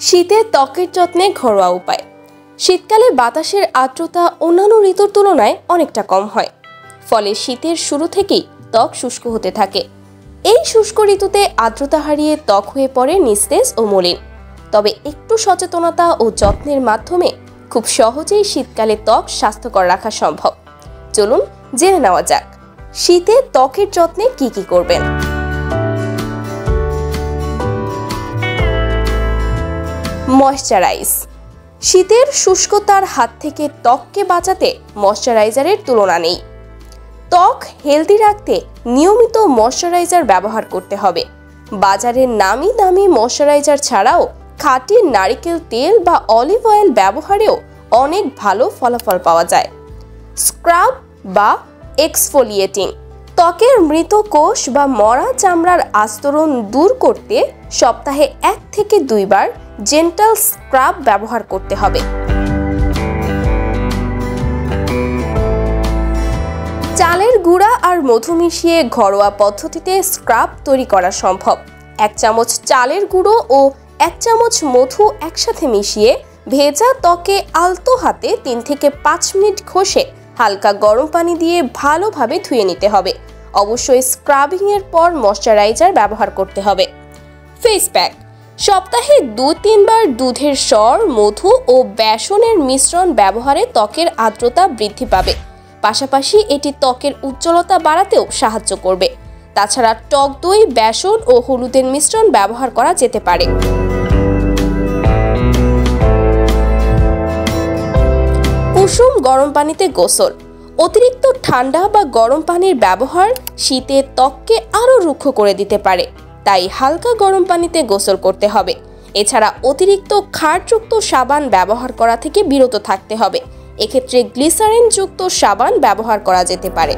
শীতে ত্বকের যত্নে ঘরোয়া উপায়। শীতকালে বাতাসের আর্দ্রতা অন্যান্য ঋতুর তুলনায় অনেকটা কম হয়, ফলে শীতের শুরু থেকেই ত্বক শুষ্ক হতে থাকে। এই শুষ্ক ঋতুতে আর্দ্রতা হারিয়ে ত্বক হয়ে পড়ে নিস্তেজ ও মলিন। তবে একটু সচেতনতা ও যত্নের মাধ্যমে খুব সহজেই শীতকালে ত্বক স্বাস্থ্যকর রাখা সম্ভব। চলুন জেনে নেওয়া যাক শীতে ত্বকের যত্নে কি কি করবেন। ময়শ্চারাইজ। শীতের শুষ্কতার হাত থেকে ত্বককে বাঁচাতে ময়শ্চারাইজারের তুলনা নেই। ত্বক হেলদি রাখতে নিয়মিত ময়শ্চারাইজার ব্যবহার করতে হবে। বাজারের নামি দামি ময়শ্চারাইজার ছাড়াও খাঁটি নারকেল তেল বা অলিভ অয়েল ব্যবহারেও অনেক ভালো ফলাফল পাওয়া যায়। স্ক্রাব বা এক্সফোলিয়েটিং। ত্বকের মৃত কোষ বা মরা চামড়ার আস্তরণ দূর করতে সপ্তাহে 1 থেকে 2 বার জেন্টাল স্ক্রাব ব্যবহার করতে হবে। চালের গুঁড়া আর মধু মিশিয়ে ঘরোয়া পদ্ধতিতে স্ক্রাব তৈরি করা সম্ভব। 1 চামচ চালের গুঁড়ো ও 1 চামচ মধু একসাথে মিশিয়ে ভেজা ত্বকে আলতো হাতে 3 থেকে 5 মিনিট ঘষে হালকা গরম পানি দিয়ে ভালোভাবে ধুয়ে নিতে হবে। অবশ্যই স্ক্রাবিং এর পর ময়শ্চারাইজার ব্যবহার করতে হবে। Face pack. সপ্তাহে 2-3 বার দুধের সর, মধু ও বেসনের মিশ্রণ ব্যবহারে ত্বকের আর্দ্রতা বৃদ্ধি পাবে। পাশাপাশি এটি ত্বকের উজ্জ্বলতা বাড়াতেও সাহায্য করবে। তাছাড়া টক দই, বেসন ও হলুদের মিশ্রণ ব্যবহার করা যেতে পারে। কুসুম গরম পানিতে গোসল। অতিরিক্ত ঠান্ডা বা গরম পানির ব্যবহার শীতে ত্বককে আরও রুক্ষ করে দিতে পারে, তাই হালকা গরম পানিতে গোসল করতে হবে। এছাড়া অতিরিক্ত ক্ষারযুক্ত সাবান ব্যবহার করা থেকে বিরত থাকতে হবে। এক্ষেত্রে গ্লিসারিন যুক্ত সাবান ব্যবহার করা যেতে পারে।